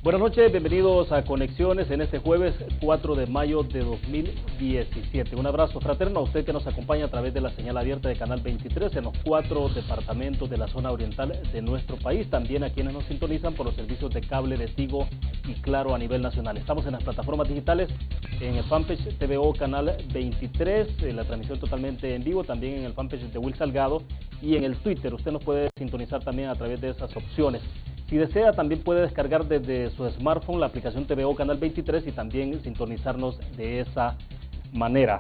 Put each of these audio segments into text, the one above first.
Buenas noches, bienvenidos a Conexiones en este jueves 4 de mayo de 2017. Un abrazo fraterno a usted que nos acompaña a través de la señal abierta de Canal 23 en los 4 departamentos de la zona oriental de nuestro país. También a quienes nos sintonizan por los servicios de cable de Tigo y Claro a nivel nacional. Estamos en las plataformas digitales, en el fanpage TVO Canal 23, en la transmisión totalmente en vivo, también en el fanpage de Will Salgado y en el Twitter. Usted nos puede sintonizar también a través de esas opciones. Si desea, también puede descargar desde su smartphone la aplicación TVO Canal 23 y también sintonizarnos de esa manera.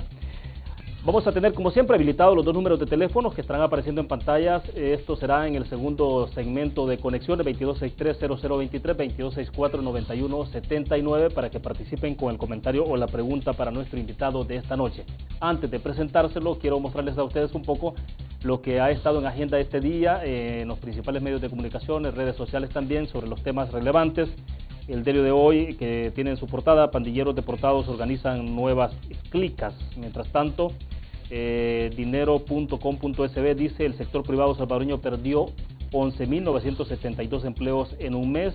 Vamos a tener, como siempre, habilitados los dos números de teléfonos que estarán apareciendo en pantallas. Esto será en el segundo segmento de conexiones, 2263-0023, 2264-9179, para que participen con el comentario o la pregunta para nuestro invitado de esta noche. Antes de presentárselo, quiero mostrarles a ustedes un poco lo que ha estado en agenda este día, en los principales medios de comunicación, en redes sociales también, sobre los temas relevantes. El diario de hoy, que tiene en su portada, pandilleros deportados organizan nuevas clicas. Mientras tanto, dinero.com.sb dice: el sector privado salvadoreño perdió 11.972 empleos en un mes.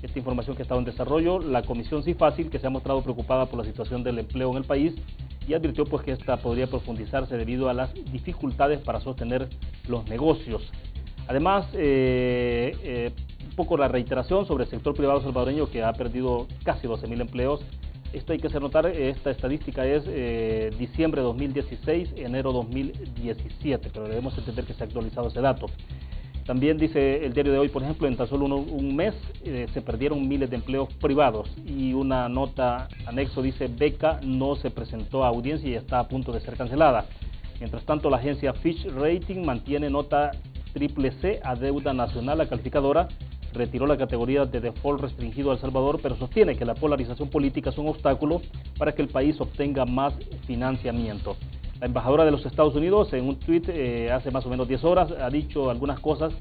Esta información que ha estado en desarrollo. La Comisión CIFÁCIL, que se ha mostrado preocupada por la situación del empleo en el país, y advirtió pues que esta podría profundizarse debido a las dificultades para sostener los negocios. Además, un poco la reiteración sobre el sector privado salvadoreño, que ha perdido casi 12.000 empleos. Esto hay que hacer notar, esta estadística es diciembre 2016, enero 2017, pero debemos entender que se ha actualizado ese dato. También dice el diario de hoy, por ejemplo, en tan solo un mes se perdieron miles de empleos privados, y una nota anexo dice: Beca no se presentó a audiencia y está a punto de ser cancelada. Mientras tanto, la agencia Fitch Rating mantiene nota CCC a deuda nacional. La calificadora retiró la categoría de default restringido a El Salvador, pero sostiene que la polarización política es un obstáculo para que el país obtenga más financiamiento. La embajadora de los Estados Unidos, en un tuit hace más o menos 10 horas, ha dicho algunas cosas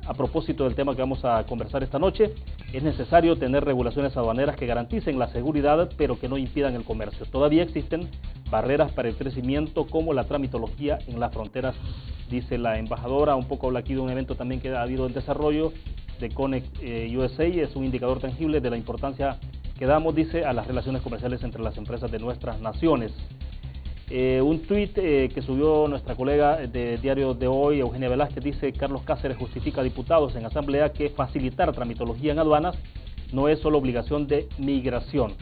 a propósito del tema que vamos a conversar esta noche. Es necesario tener regulaciones aduaneras que garanticen la seguridad, pero que no impidan el comercio. Todavía existen barreras para el crecimiento, como la tramitología en las fronteras, dice la embajadora. Un poco habla aquí de un evento también que ha habido en desarrollo de Connect USA. Es un indicador tangible de la importancia que damos, dice, a las relaciones comerciales entre las empresas de nuestras naciones. Un tuit que subió nuestra colega de Diario de Hoy, Eugenia Velázquez, dice: Carlos Cáceres justifica a diputados en asamblea que facilitar tramitología en aduanas no es solo obligación de migración.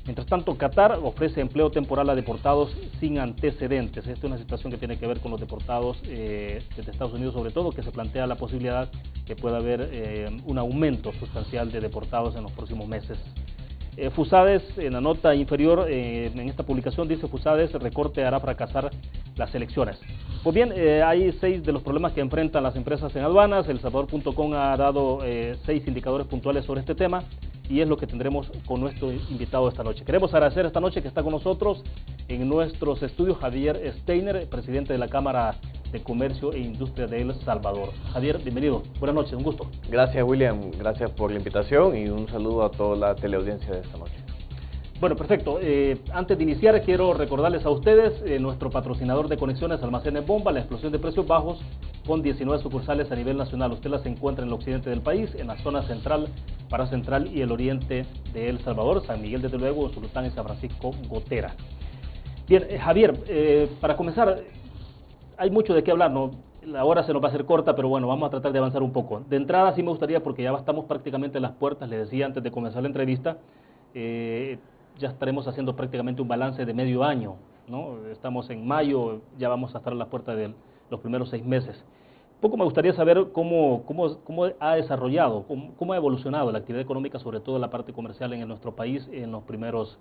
Mientras tanto, Qatar ofrece empleo temporal a deportados sin antecedentes. Esta es una situación que tiene que ver con los deportados desde Estados Unidos, sobre todo, que se plantea la posibilidad que pueda haber un aumento sustancial de deportados en los próximos meses. Fusades, en la nota inferior, en esta publicación dice: Fusades, recorte hará fracasar las elecciones. Pues bien, hay 6 de los problemas que enfrentan las empresas en aduanas. El Salvador.com ha dado 6 indicadores puntuales sobre este tema, y es lo que tendremos con nuestro invitado esta noche. Queremos agradecer esta noche que está con nosotros en nuestros estudios Javier Steiner, presidente de la Cámara de Comercio e Industria de El Salvador. Javier, bienvenido. Buenas noches, un gusto. Gracias, William. Gracias por la invitación y un saludo a toda la teleaudiencia de esta noche. Bueno, perfecto. Antes de iniciar, quiero recordarles a ustedes nuestro patrocinador de conexiones, Almacenes Bomba, la explosión de precios bajos, con 19 sucursales a nivel nacional. Usted las encuentra en el occidente del país, en la zona central, paracentral y el oriente de El Salvador, San Miguel desde luego, Usulután y San Francisco Gotera. Bien, Javier, para comenzar, hay mucho de qué hablar, ¿no? La hora se nos va a hacer corta, pero bueno, vamos a tratar de avanzar un poco. De entrada sí me gustaría, porque ya estamos prácticamente en las puertas, le decía antes de comenzar la entrevista, ya estaremos haciendo prácticamente un balance de medio año, ¿no? Estamos en mayo, ya vamos a estar a la puerta de los primeros 6 meses. Un poco me gustaría saber cómo ha desarrollado, cómo ha evolucionado la actividad económica, sobre todo la parte comercial en nuestro país en los primeros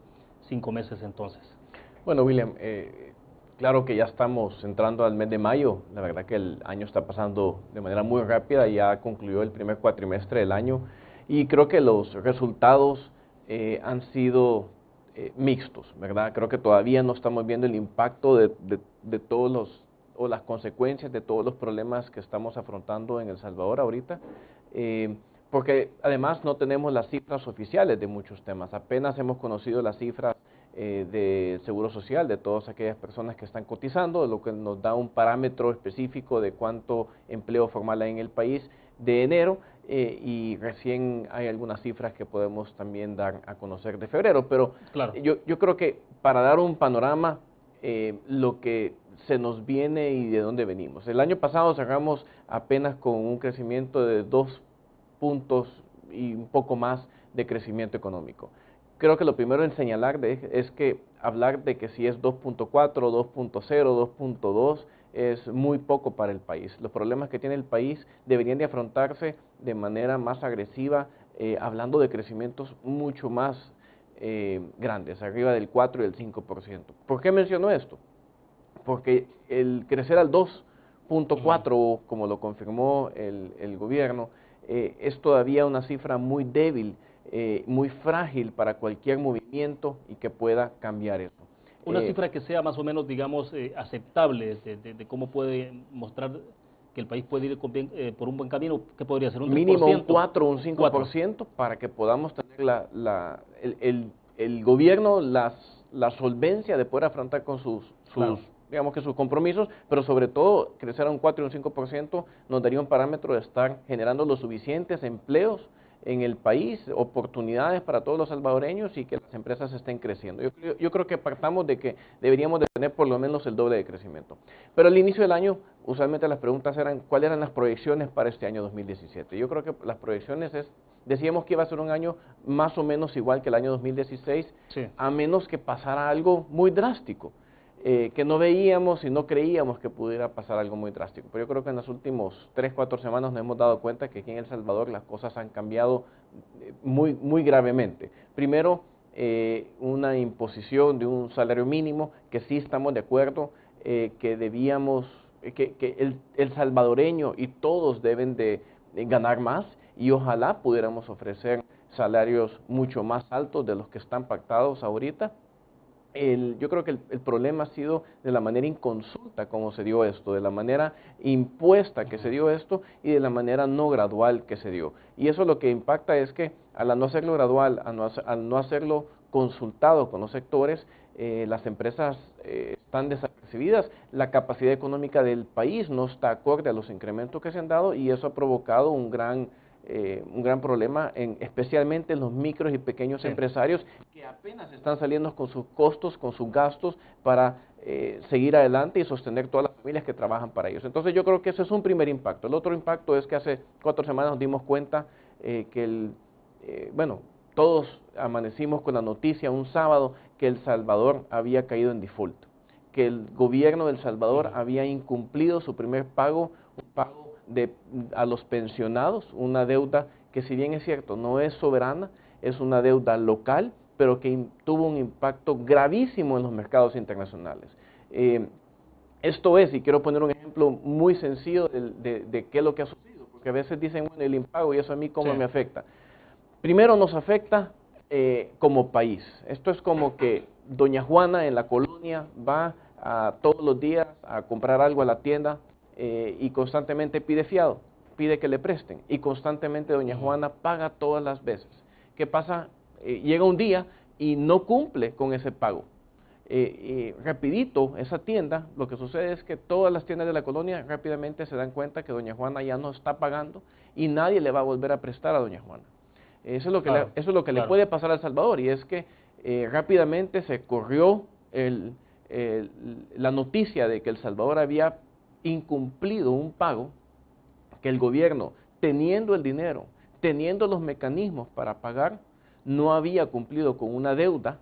5 meses entonces. Bueno, William, claro que ya estamos entrando al mes de mayo. La verdad que el año está pasando de manera muy rápida. Ya concluyó el primer cuatrimestre del año y creo que los resultados han sido mixtos, ¿verdad? Creo que todavía no estamos viendo el impacto de todos o las consecuencias de todos los problemas que estamos afrontando en El Salvador ahorita, porque además no tenemos las cifras oficiales de muchos temas. Apenas hemos conocido las cifras del Seguro Social, de todas aquellas personas que están cotizando, lo que nos da un parámetro específico de cuánto empleo formal hay en el país de enero, y recién hay algunas cifras que podemos también dar a conocer de febrero, pero Claro. yo creo que para dar un panorama, lo que se nos viene y de dónde venimos. El año pasado cerramos apenas con un crecimiento de 2 puntos y un poco más de crecimiento económico. Creo que lo primero en señalar es que hablar de que si es 2.4, 2.0, 2.2 es muy poco para el país. Los problemas que tiene el país deberían de afrontarse de manera más agresiva, hablando de crecimientos mucho más grandes, arriba del 4 y del 5%. ¿Por qué menciono esto? Porque el crecer al 2.4, como lo confirmó el gobierno, es todavía una cifra muy débil, muy frágil para cualquier movimiento y que pueda cambiar eso. Una cifra que sea más o menos, digamos, aceptable de cómo puede mostrar que el país puede ir por un buen camino. ¿Qué podría ser? ¿Un 3%? Mínimo un 4 o un 5% para que podamos tener el gobierno la solvencia de poder afrontar con Claro. digamos que sus compromisos, pero sobre todo crecer a un 4 y un 5% nos daría un parámetro de estar generando los suficientes empleos en el país, oportunidades para todos los salvadoreños y que las empresas estén creciendo. Yo creo que partamos de que deberíamos de tener por lo menos el doble de crecimiento. Pero al inicio del año, usualmente las preguntas eran, ¿cuáles eran las proyecciones para este año 2017? Yo creo que las proyecciones decíamos que iba a ser un año más o menos igual que el año 2016, Sí. a menos que pasara algo muy drástico. Que no veíamos y no creíamos que pudiera pasar algo muy drástico. Pero yo creo que en las últimas 3, 4 semanas nos hemos dado cuenta que aquí en El Salvador las cosas han cambiado muy gravemente. Primero, una imposición de un salario mínimo, que sí estamos de acuerdo, que debíamos, que el salvadoreño y todos deben de ganar más y ojalá pudiéramos ofrecer salarios mucho más altos de los que están pactados ahorita. Yo creo que el problema ha sido de la manera inconsulta como se dio esto, de la manera impuesta que se dio esto y de la manera no gradual que se dio. Y eso lo que impacta es que al no hacerlo gradual, al no hacerlo consultado con los sectores, las empresas están desapercibidas, la capacidad económica del país no está acorde a los incrementos que se han dado y eso ha provocado un gran problema, especialmente en los micros y pequeños empresarios que apenas están saliendo con sus costos, con sus gastos para seguir adelante y sostener todas las familias que trabajan para ellos. Entonces yo creo que ese es un primer impacto. El otro impacto es que hace 4 semanas nos dimos cuenta que todos amanecimos con la noticia un sábado que El Salvador había caído en default, que el gobierno de El Salvador había incumplido su primer pago, un pago a los pensionados, una deuda que si bien es cierto no es soberana, es una deuda local, pero que tuvo un impacto gravísimo en los mercados internacionales. Esto es, y quiero poner un ejemplo muy sencillo de qué es lo que ha sucedido, porque a veces dicen, bueno, el impago y eso a mí cómo me afecta. Primero nos afecta como país. Esto es como que doña Juana en la colonia va todos los días a comprar algo a la tienda, y constantemente pide fiado, pide que le presten, y constantemente doña Juana paga todas las veces. ¿Qué pasa? Llega un día y no cumple con ese pago. Rapidito, esa tienda, lo que sucede es que todas las tiendas de la colonia rápidamente se dan cuenta que doña Juana ya no está pagando y nadie le va a volver a prestar a doña Juana. Eso es lo que le puede pasar a El Salvador, y es que rápidamente se corrió la noticia de que El Salvador había incumplido un pago, que el gobierno, teniendo el dinero, teniendo los mecanismos para pagar, no había cumplido con una deuda,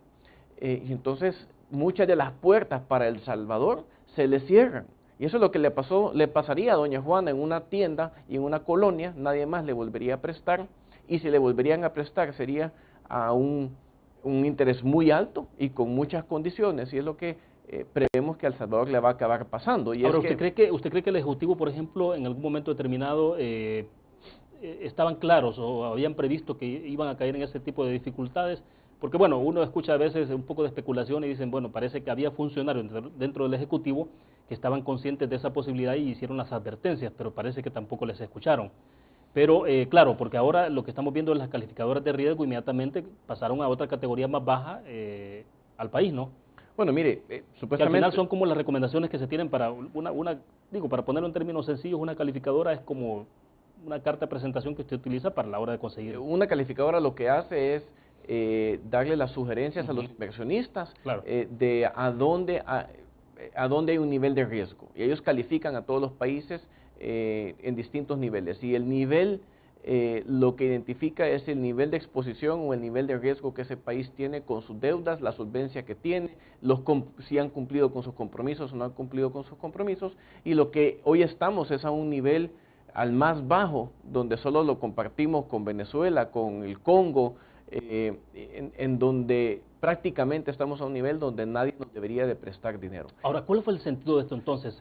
y entonces muchas de las puertas para El Salvador se le cierran. Y eso es lo que le pasaría a doña Juana en una tienda y en una colonia, nadie más le volvería a prestar, y si le volverían a prestar sería a un interés muy alto y con muchas condiciones, y es lo que prevemos que a El Salvador le va a acabar pasando. Y ahora, es ¿usted cree que el Ejecutivo, por ejemplo, en algún momento determinado estaban claros o habían previsto que iban a caer en ese tipo de dificultades? Porque, bueno, uno escucha a veces un poco de especulación y dicen, bueno, parece que había funcionarios dentro del Ejecutivo que estaban conscientes de esa posibilidad y hicieron las advertencias, pero parece que tampoco les escucharon. Pero, claro, porque ahora lo que estamos viendo es las calificadoras de riesgo inmediatamente pasaron a otra categoría más baja al país, ¿no? Bueno, mire, supuestamente... Que al final son como las recomendaciones que se tienen para para ponerlo en términos sencillos, una calificadora es como una carta de presentación que usted utiliza para la hora de conseguir. Una calificadora lo que hace es darle las sugerencias a los inversionistas Claro. de a dónde hay un nivel de riesgo. Y ellos califican a todos los países en distintos niveles. Y el nivel, lo que identifica es el nivel de exposición o el nivel de riesgo que ese país tiene con sus deudas, la solvencia que tiene, si han cumplido con sus compromisos o no han cumplido con sus compromisos. Y lo que hoy estamos es a un nivel al más bajo, donde solo lo compartimos con Venezuela, con el Congo, en donde prácticamente estamos a un nivel donde nadie nos debería de prestar dinero. Ahora, ¿cuál fue el sentido de esto entonces?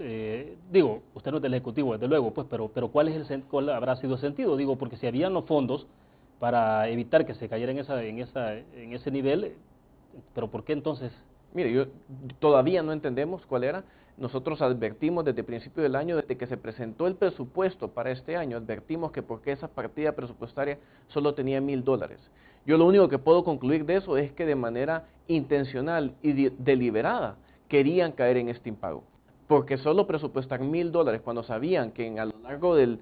Digo, usted no es del Ejecutivo, desde luego, pues, pero ¿cuál habrá sido el sentido? Digo, porque si habían los fondos para evitar que se cayera en ese nivel, pero ¿por qué entonces? Mire, todavía no entendemos cuál era. Nosotros advertimos desde el principio del año, desde que se presentó el presupuesto para este año, advertimos que porque esa partida presupuestaria solo tenía $1,000. Yo lo único que puedo concluir de eso es que de manera intencional y deliberada querían caer en este impago. Porque solo presupuestar $1,000 cuando sabían que a lo largo del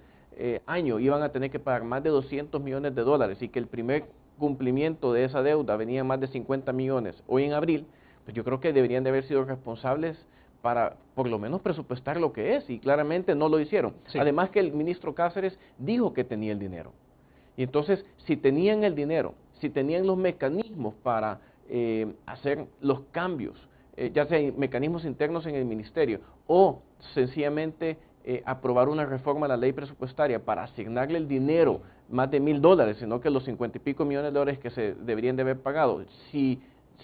año iban a tener que pagar más de $200 millones y que el primer cumplimiento de esa deuda venía en más de 50 millones hoy en abril, pues yo creo que deberían de haber sido responsables para por lo menos presupuestar lo que es, y claramente no lo hicieron. Sí. Además que el ministro Cáceres dijo que tenía el dinero. Y entonces, si tenían el dinero, si tenían los mecanismos para hacer los cambios, ya sea mecanismos internos en el ministerio o sencillamente aprobar una reforma a la ley presupuestaria para asignarle el dinero, más de $1,000, sino que los 50 y pico millones de dólares que se deberían de haber pagado, si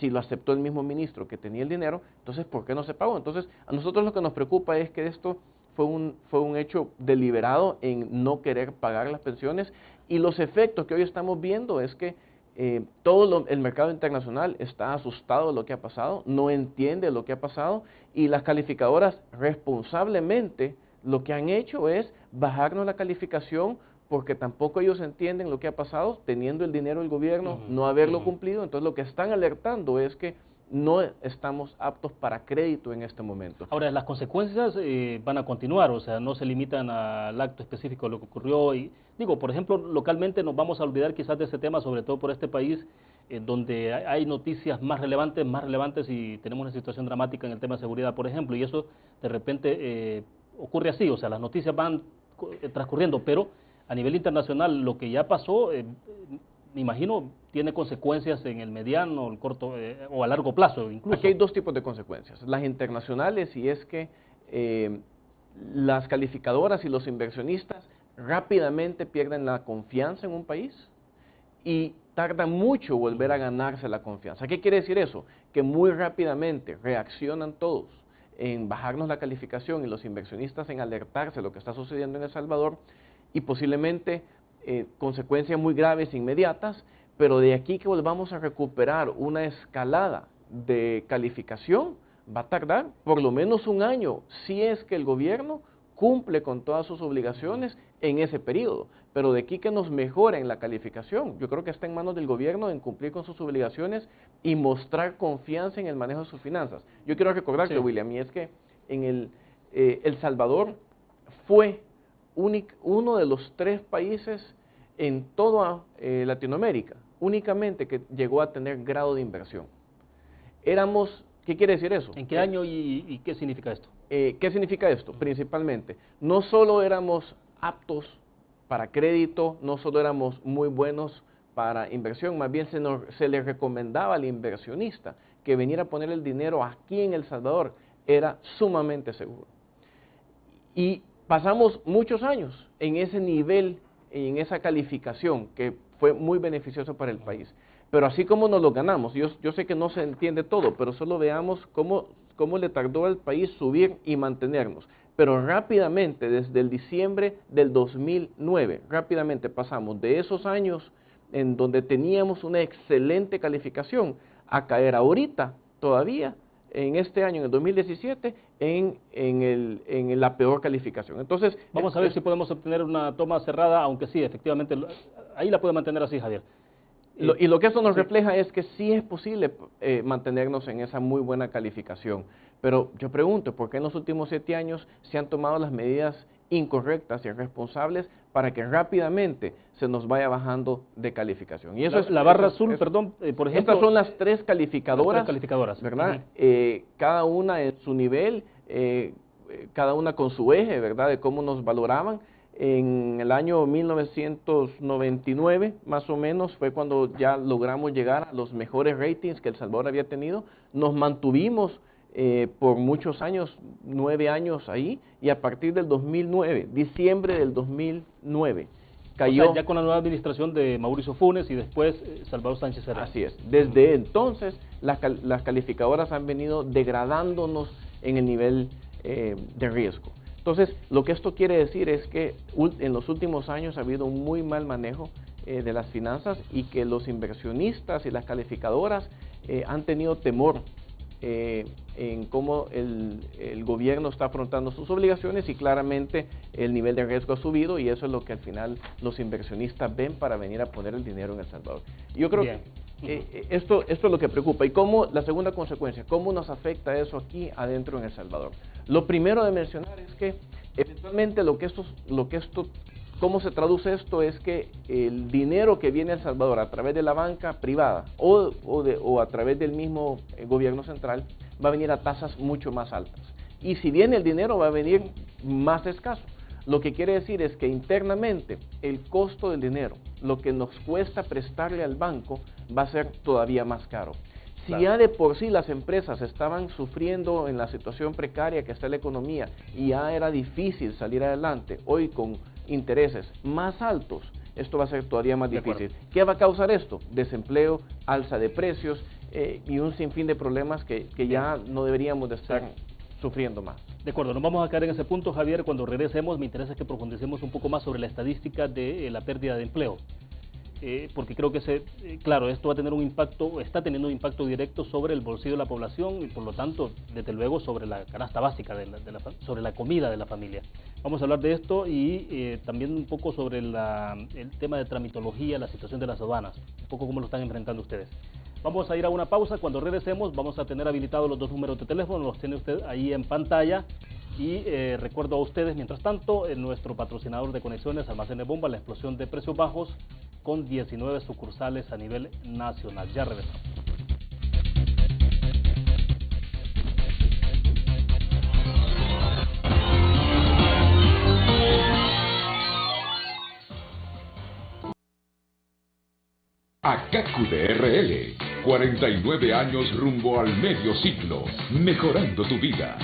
lo aceptó el mismo ministro que tenía el dinero, entonces ¿por qué no se pagó? Entonces a nosotros lo que nos preocupa es que esto fue un hecho deliberado en no querer pagar las pensiones, y los efectos que hoy estamos viendo es que el mercado internacional está asustado de lo que ha pasado, no entiende lo que ha pasado, y las calificadoras responsablemente lo que han hecho es bajarnos la calificación, porque tampoco ellos entienden lo que ha pasado, teniendo el dinero del gobierno, no haberlo cumplido. Entonces lo que están alertando es que no estamos aptos para crédito en este momento. Ahora, las consecuencias van a continuar, o sea, no se limitan al acto específico de lo que ocurrió. Y digo, por ejemplo, localmente nos vamos a olvidar quizás de ese tema, sobre todo por este país, donde hay noticias más relevantes, y tenemos una situación dramática en el tema de seguridad, por ejemplo, y eso de repente ocurre así, o sea, las noticias van transcurriendo, pero a nivel internacional lo que ya pasó, me imagino, tiene consecuencias en el mediano, el corto o a largo plazo incluso. Aquí hay dos tipos de consecuencias. Las internacionales, y es que las calificadoras y los inversionistas rápidamente pierden la confianza en un país y tarda mucho volver a ganarse la confianza. ¿Qué quiere decir eso? Que muy rápidamente reaccionan todos en bajarnos la calificación y los inversionistas en alertarse de lo que está sucediendo en El Salvador, y posiblemente consecuencias muy graves inmediatas, pero de aquí que volvamos a recuperar una escalada de calificación va a tardar por lo menos un año, si es que el gobierno cumple con todas sus obligaciones en ese periodo. Pero de aquí que nos mejoren la calificación, yo creo que está en manos del gobierno en cumplir con sus obligaciones y mostrar confianza en el manejo de sus finanzas. Yo quiero recordarte, William, y es que en El Salvador fue uno de los 3 países en toda Latinoamérica, únicamente, que llegó a tener grado de inversión. ¿Qué quiere decir eso? ¿En qué año y qué significa esto? ¿Qué significa esto? Principalmente, no solo éramos aptos para crédito, no solo éramos muy buenos para inversión, más bien se le recomendaba al inversionista que viniera a poner el dinero aquí en El Salvador, era sumamente seguro. Y pasamos muchos años en ese nivel, en esa calificación, que fue muy beneficioso para el país. Pero así como nos lo ganamos, yo sé que no se entiende todo, pero solo veamos cómo le tardó al país subir y mantenernos. Pero rápidamente, desde el diciembre del 2009, rápidamente pasamos de esos años en donde teníamos una excelente calificación a caer ahorita, todavía, en este año, en el 2017, en la peor calificación. Entonces, vamos a ver si podemos obtener una toma cerrada, aunque sí, efectivamente, ahí la puede mantener así, Javier. Y lo que eso nos refleja es que sí es posible mantenernos en esa muy buena calificación. Pero yo pregunto, ¿por qué en los últimos 7 años se han tomado las medidas incorrectas y irresponsables para que rápidamente se nos vaya bajando de calificación. Y eso la barra azul, perdón, por ejemplo. Estas son las tres calificadoras, las tres calificadoras, ¿verdad? Cada una en su nivel, cada una con su eje, ¿verdad? De cómo nos valoraban. En el año 1999, más o menos, fue cuando ya logramos llegar a los mejores ratings que El Salvador había tenido. Nos mantuvimos por muchos años, 9 años ahí, y a partir del 2009, diciembre del 2009, cayó. O sea, ya con la nueva administración de Mauricio Funes y después Salvador Sánchez Serrano. Así es. Desde entonces, las calificadoras han venido degradándonos en el nivel de riesgo. Entonces, lo que esto quiere decir es que en los últimos años ha habido un muy mal manejo de las finanzas y que los inversionistas y las calificadoras han tenido temor en cómo el gobierno está afrontando sus obligaciones, y claramente el nivel de riesgo ha subido, y eso es lo que al final los inversionistas ven para venir a poner el dinero en El Salvador. Yo creo que esto es lo que preocupa. Y cómo, la segunda consecuencia, ¿cómo nos afecta eso aquí adentro en El Salvador? Lo primero de mencionar es que eventualmente ¿cómo se traduce esto? Es que el dinero que viene a El Salvador a través de la banca privada o a través del mismo gobierno central va a venir a tasas mucho más altas. Y si viene el dinero, va a venir más escaso. Lo que quiere decir es que internamente el costo del dinero, lo que nos cuesta prestarle al banco, va a ser todavía más caro. Si ya de por sí las empresas estaban sufriendo en la situación precaria que está la economía y ya era difícil salir adelante, hoy con intereses más altos, esto va a ser todavía más difícil. ¿Qué va a causar esto? Desempleo, alza de precios y un sinfín de problemas que ya no deberíamos de estar sufriendo más. De acuerdo, nos vamos a quedar en ese punto, Javier. Cuando regresemos, me interesa que profundicemos un poco más sobre la estadística de la pérdida de empleo. Porque creo que claro, esto va a tener un impacto, está teniendo un impacto directo sobre el bolsillo de la población y por lo tanto, desde luego, sobre la canasta básica, sobre la comida de la familia. Vamos a hablar de esto y también un poco sobre el tema de tramitología, la situación de las aduanas, un poco cómo lo están enfrentando ustedes. Vamos a ir a una pausa. Cuando regresemos vamos a tener habilitados los dos números de teléfono, los tiene usted ahí en pantalla. Y recuerdo a ustedes, mientras tanto, nuestro patrocinador de conexiones, Almacenes Bomba, la explosión de precios bajos, con 19 sucursales a nivel nacional. Ya regresamos. ACACU de RL, 49 años rumbo al medio siglo, mejorando tu vida.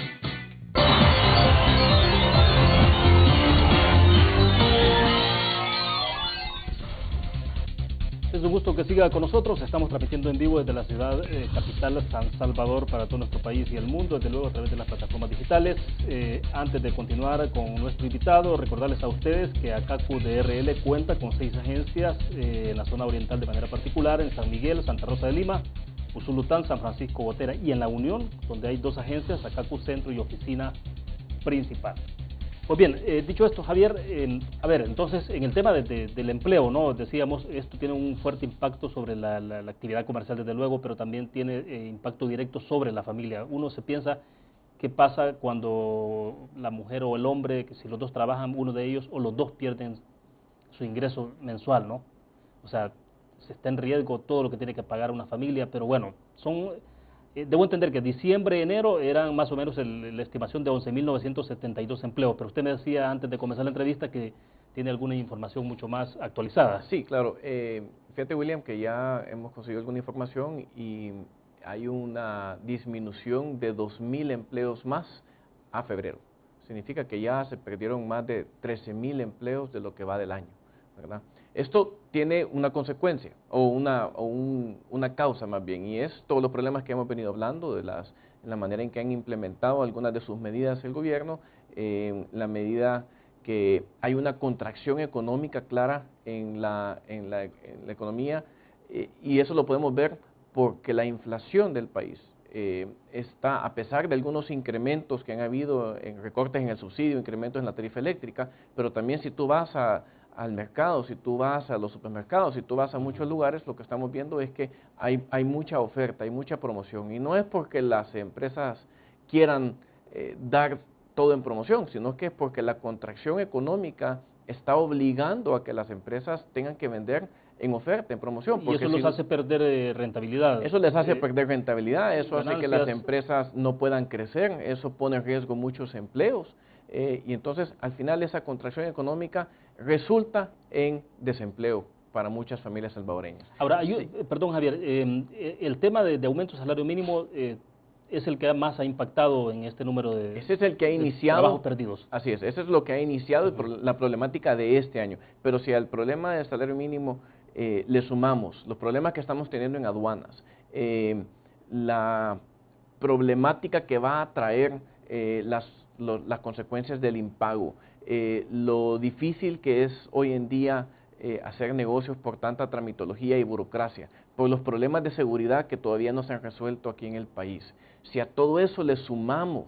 Es un gusto que siga con nosotros. Estamos transmitiendo en vivo desde la ciudad capital San Salvador para todo nuestro país y el mundo, desde luego a través de las plataformas digitales. Antes de continuar con nuestro invitado, recordarles a ustedes que ACACU DRL cuenta con 6 agencias en la zona oriental de manera particular, en San Miguel, Santa Rosa de Lima, Usulután, San Francisco Botera y en La Unión, donde hay 2 agencias, ACACU Centro y Oficina Principal. Pues bien, dicho esto, Javier, a ver, entonces, en el tema del empleo, ¿no? Decíamos, esto tiene un fuerte impacto sobre la actividad comercial, desde luego, pero también tiene impacto directo sobre la familia. Uno se piensa, ¿qué pasa cuando la mujer o el hombre, que si los dos trabajan, uno de ellos o los dos pierden su ingreso mensual, ¿no? O sea, se está en riesgo todo lo que tiene que pagar una familia, pero bueno, debo entender que diciembre, enero eran más o menos la estimación de 11.972 empleos, pero usted me decía antes de comenzar la entrevista que tiene alguna información mucho más actualizada. Sí, claro. Fíjate, William, que ya hemos conseguido alguna información y hay una disminución de 2.000 empleos más a febrero. Significa que ya se perdieron más de 13.000 empleos de lo que va del año, ¿verdad? Esto tiene una consecuencia o una causa más bien, y es todos los problemas que hemos venido hablando de la manera en que han implementado algunas de sus medidas el gobierno, la medida que hay una contracción económica clara en la economía, y eso lo podemos ver porque la inflación del país está, a pesar de algunos incrementos que han habido en recortes en el subsidio, incrementos en la tarifa eléctrica, pero también si tú vas al mercado, si tú vas a los supermercados, si tú vas a muchos lugares, lo que estamos viendo es que hay mucha oferta, hay mucha promoción, y no es porque las empresas quieran dar todo en promoción, sino que es porque la contracción económica está obligando a que las empresas tengan que vender en oferta, en promoción. Y eso los hace perder rentabilidad. Eso les hace perder rentabilidad, eso hace que las ganancias. empresas no puedan crecer, eso pone en riesgo muchos empleos. Y entonces, al final, esa contracción económica resulta en desempleo para muchas familias salvadoreñas. Ahora, perdón Javier, el tema de aumento del salario mínimo es el que más ha impactado en este número de Ese es el que ha iniciado trabajos perdidos. Así es, eso es lo que ha iniciado la problemática de este año. Pero si al problema del salario mínimo le sumamos los problemas que estamos teniendo en aduanas, la problemática que va a traer las consecuencias del impago, lo difícil que es hoy en día hacer negocios por tanta tramitología y burocracia, por los problemas de seguridad que todavía no se han resuelto aquí en el país. Si a todo eso le sumamos,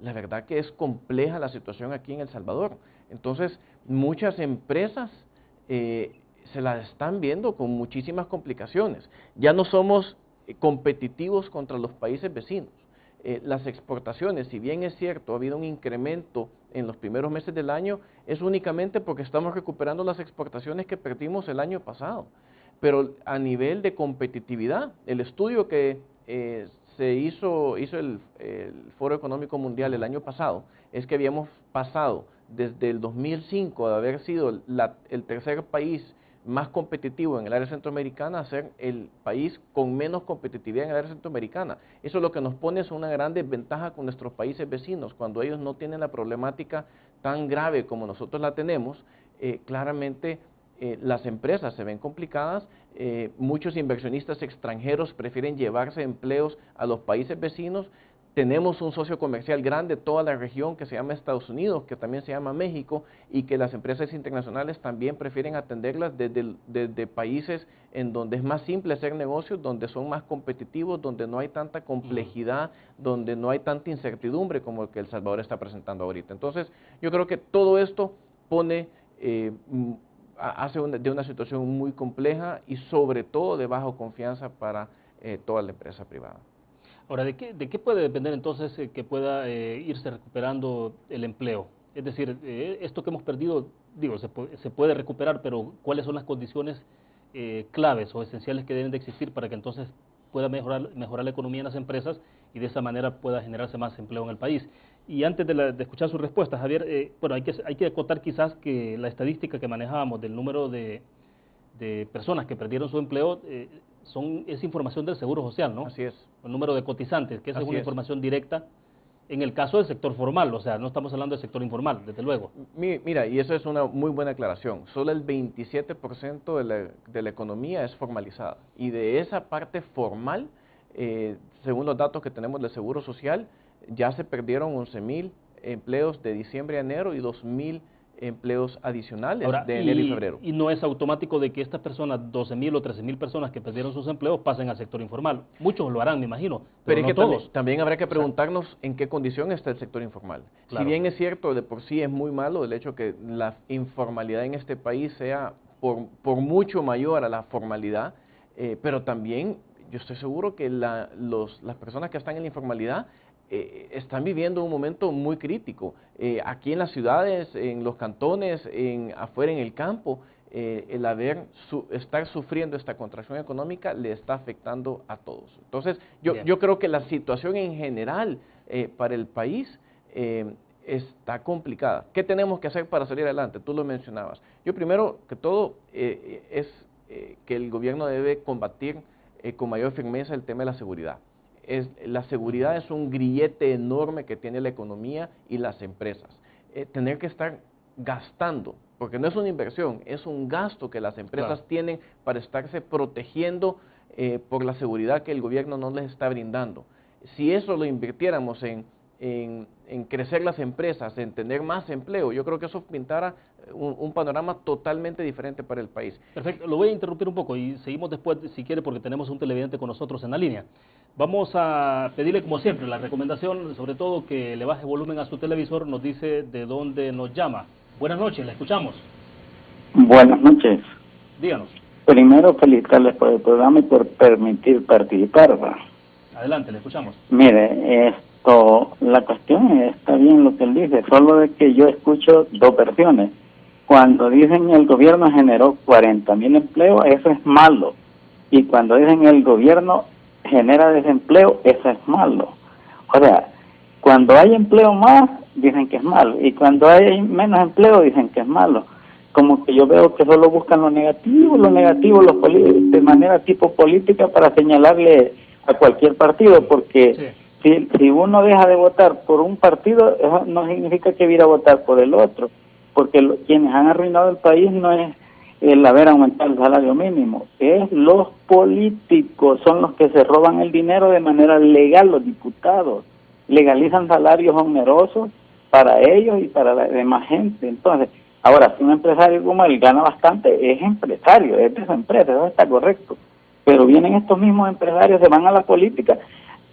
la verdad que es compleja la situación aquí en El Salvador. Entonces, muchas empresas se las están viendo con muchísimas complicaciones. Ya no somos competitivos contra los países vecinos. Las exportaciones, si bien es cierto, ha habido un incremento en los primeros meses del año, es únicamente porque estamos recuperando las exportaciones que perdimos el año pasado. Pero a nivel de competitividad, el estudio que se hizo el Foro Económico Mundial el año pasado, es que habíamos pasado desde el 2005 de haber sido el tercer país más competitivo en el área centroamericana a ser el país con menos competitividad en el área centroamericana. Eso lo que nos pone es una gran desventaja con nuestros países vecinos. Cuando ellos no tienen la problemática tan grave como nosotros la tenemos, claramente las empresas se ven complicadas, muchos inversionistas extranjeros prefieren llevarse empleos a los países vecinos. Tenemos un socio comercial grande, toda la región que se llama Estados Unidos, que también se llama México, y que las empresas internacionales también prefieren atenderlas desde países en donde es más simple hacer negocios, donde son más competitivos, donde no hay tanta complejidad, donde no hay tanta incertidumbre como el que El Salvador está presentando ahorita. Entonces, yo creo que todo esto pone, hace de una situación muy compleja y sobre todo de baja confianza para toda la empresa privada. Ahora, ¿de qué puede depender entonces que pueda irse recuperando el empleo? Es decir, esto que hemos perdido, digo, se puede recuperar, pero ¿cuáles son las condiciones claves o esenciales que deben de existir para que entonces pueda mejorar la economía en las empresas y de esa manera pueda generarse más empleo en el país? Y antes de escuchar su respuesta, Javier, bueno, hay que acotar quizás que la estadística que manejábamos del número de personas que perdieron su empleo es información del Seguro Social, ¿no? Así es. El número de cotizantes, que esa es una información directa en el caso del sector formal, o sea, no estamos hablando del sector informal, desde luego. Mira, y eso es una muy buena aclaración, solo el 27% de la economía es formalizada, y de esa parte formal, según los datos que tenemos del Seguro Social, ya se perdieron 11,000 empleos de diciembre a enero y 2,000 empleos adicionales de enero y febrero. Y no es automático de que estas personas, 12,000 o 13,000 personas que perdieron sus empleos, pasen al sector informal. Muchos lo harán, me imagino, pero no es que todos. también habrá que preguntarnos en qué condición está el sector informal. Claro. Si bien es cierto, de por sí es muy malo el hecho que la informalidad en este país sea por mucho mayor a la formalidad, pero también yo estoy seguro que las personas que están en la informalidad están viviendo un momento muy crítico. Aquí en las ciudades, en los cantones, afuera en el campo, el estar sufriendo esta contracción económica le está afectando a todos. Entonces, yo creo que la situación en general para el país está complicada. ¿Qué tenemos que hacer para salir adelante? Tú lo mencionabas. Yo primero que todo es que el gobierno debe combatir con mayor firmeza el tema de la seguridad. La seguridad es un grillete enorme que tiene la economía y las empresas. Tener que estar gastando, porque no es una inversión, es un gasto que las empresas tienen para estarse protegiendo por la seguridad que el gobierno no les está brindando. Si eso lo invirtiéramos en crecer las empresas, en tener más empleo, yo creo que eso pintara un panorama totalmente diferente para el país. Perfecto, lo voy a interrumpir un poco y seguimos después, si quiere, porque tenemos un televidente con nosotros en la línea. Vamos a pedirle, como siempre, la recomendación, sobre todo que le baje volumen a su televisor, nos dice de dónde nos llama. Buenas noches, la escuchamos. Buenas noches. Díganos. Primero, felicitarles por el programa y por permitir participar. Adelante, le escuchamos. Mire, La cuestión está bien lo que él dice, solo de que yo escucho dos versiones. Cuando dicen el gobierno generó 40,000 empleos, eso es malo. Y cuando dicen el gobierno genera desempleo, eso es malo. O sea, cuando hay empleo más, dicen que es malo. Y cuando hay menos empleo, dicen que es malo. Como que yo veo que solo buscan lo negativo los de manera tipo política para señalarle a cualquier partido, porque si uno deja de votar por un partido, eso no significa que ir a votar por el otro, porque quienes han arruinado el país no es el haber aumentado el salario mínimo, es los políticos, son los que se roban el dinero de manera legal, los diputados legalizan salarios onerosos para ellos y para la demás gente. Entonces, ahora, si un empresario como él gana bastante, es empresario, es de su empresa, eso está correcto, pero vienen estos mismos empresarios, se van a la política,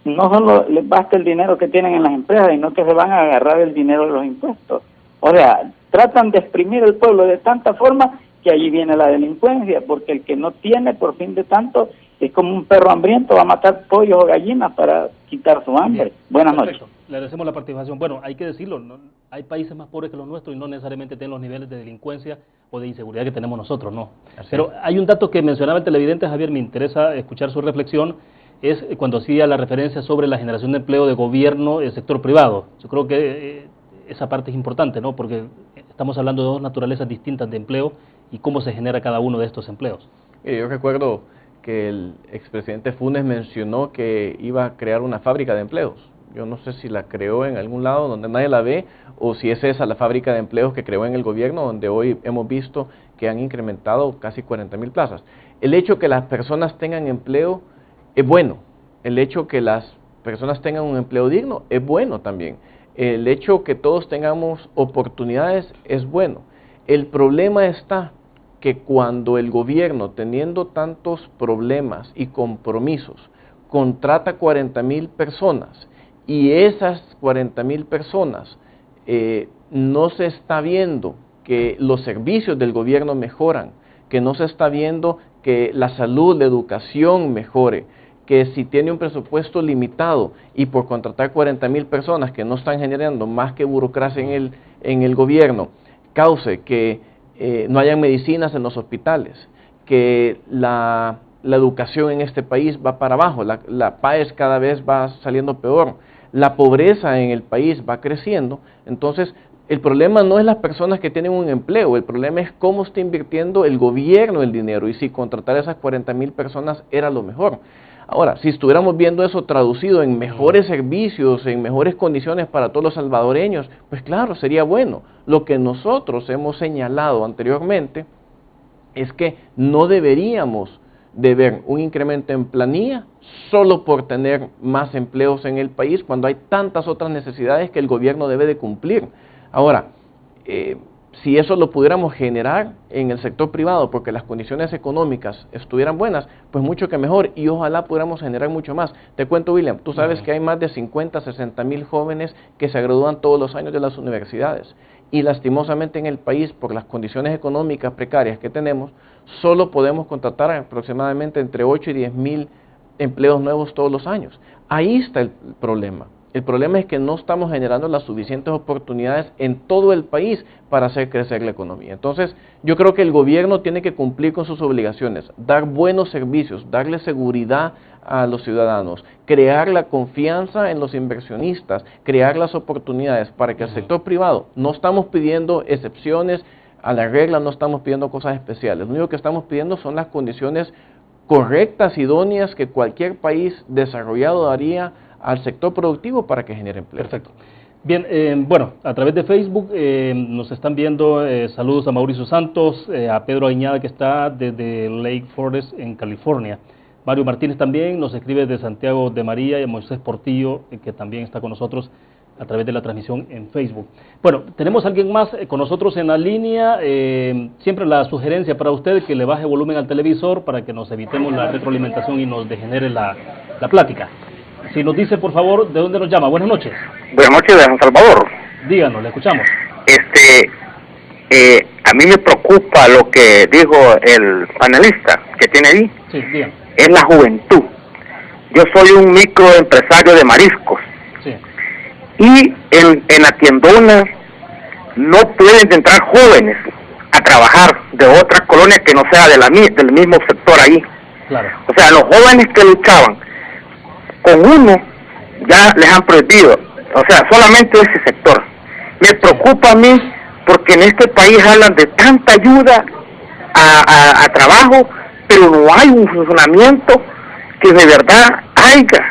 no solo les basta el dinero que tienen en las empresas, sino que se van a agarrar el dinero de los impuestos. O sea, tratan de exprimir el pueblo de tanta forma que allí viene la delincuencia, porque el que no tiene, por fin de tanto, es como un perro hambriento, va a matar pollos o gallinas para quitar su hambre. Bien, buenas perfecto. noches. Le agradecemos la participación. Bueno, hay que decirlo, ¿no? Hay países más pobres que los nuestros y no necesariamente tienen los niveles de delincuencia o de inseguridad que tenemos nosotros, ¿no? Pero hay un dato que mencionaba el televidente, Javier, me interesa escuchar su reflexión, es cuando hacía la referencia sobre la generación de empleo de gobierno y el sector privado. Yo creo que esa parte es importante, ¿no? Porque estamos hablando de dos naturalezas distintas de empleo y cómo se genera cada uno de estos empleos. Yo recuerdo que el expresidente Funes mencionó que iba a crear una fábrica de empleos. Yo no sé si la creó en algún lado donde nadie la ve, o si es esa la fábrica de empleos que creó en el gobierno, donde hoy hemos visto que han incrementado casi 40,000 plazas. El hecho que las personas tengan empleo es bueno. El hecho que las personas tengan un empleo digno es bueno también. El hecho que todos tengamos oportunidades es bueno. El problema está que cuando el gobierno, teniendo tantos problemas y compromisos, contrata 40,000 personas y esas 40,000 personas no se está viendo que los servicios del gobierno mejoran, que no se está viendo que la salud, la educación mejore, que si tiene un presupuesto limitado y por contratar 40,000 personas que no están generando más que burocracia en el gobierno, cause que no hayan medicinas en los hospitales, que la educación en este país va para abajo, la PAES cada vez va saliendo peor, la pobreza en el país va creciendo. Entonces, el problema no es las personas que tienen un empleo, el problema es cómo está invirtiendo el gobierno el dinero y si contratar a esas 40,000 personas era lo mejor. Ahora, si estuviéramos viendo eso traducido en mejores servicios, en mejores condiciones para todos los salvadoreños, pues claro, sería bueno. Lo que nosotros hemos señalado anteriormente es que no deberíamos de ver un incremento en planilla solo por tener más empleos en el país cuando hay tantas otras necesidades que el gobierno debe de cumplir. Ahora, si eso lo pudiéramos generar en el sector privado porque las condiciones económicas estuvieran buenas, pues mucho que mejor y ojalá pudiéramos generar mucho más. Te cuento, William, tú sabes que hay más de 50, 60,000 jóvenes que se gradúan todos los años de las universidades y lastimosamente en el país por las condiciones económicas precarias que tenemos, solo podemos contratar aproximadamente entre 8 y 10,000 empleos nuevos todos los años. Ahí está el problema. El problema es que no estamos generando las suficientes oportunidades en todo el país para hacer crecer la economía. Entonces, yo creo que el gobierno tiene que cumplir con sus obligaciones, dar buenos servicios, darle seguridad a los ciudadanos, crear la confianza en los inversionistas, crear las oportunidades para que el sector privado, no estamos pidiendo excepciones a la regla, no estamos pidiendo cosas especiales, lo único que estamos pidiendo son las condiciones correctas, idóneas que cualquier país desarrollado daría al sector productivo para que genere empleo. Perfecto. Bien, bueno, a través de Facebook nos están viendo, saludos a Mauricio Santos, a Pedro Añada que está desde Lake Forest en California. Mario Martínez también nos escribe de Santiago de María y a Moisés Portillo, que también está con nosotros a través de la transmisión en Facebook. Bueno, tenemos a alguien más con nosotros en la línea, siempre la sugerencia para usted que le baje volumen al televisor para que nos evitemos la retroalimentación y nos degenere la plática. Si nos dice, por favor, ¿de dónde nos llama? Buenas noches. Buenas noches, de San Salvador. Díganos, le escuchamos. A mí me preocupa lo que dijo el panelista que tiene ahí. Sí, díganos. Es la juventud. Yo soy un microempresario de mariscos. Sí. aquí en la tiendona no pueden entrar jóvenes a trabajar de otra colonia que no sea del mismo sector ahí. Claro. O sea, los jóvenes que luchaban con uno ya les han prohibido, o sea, solamente ese sector. Me preocupa a mí porque en este país hablan de tanta ayuda a trabajo, pero no hay un funcionamiento que de verdad haya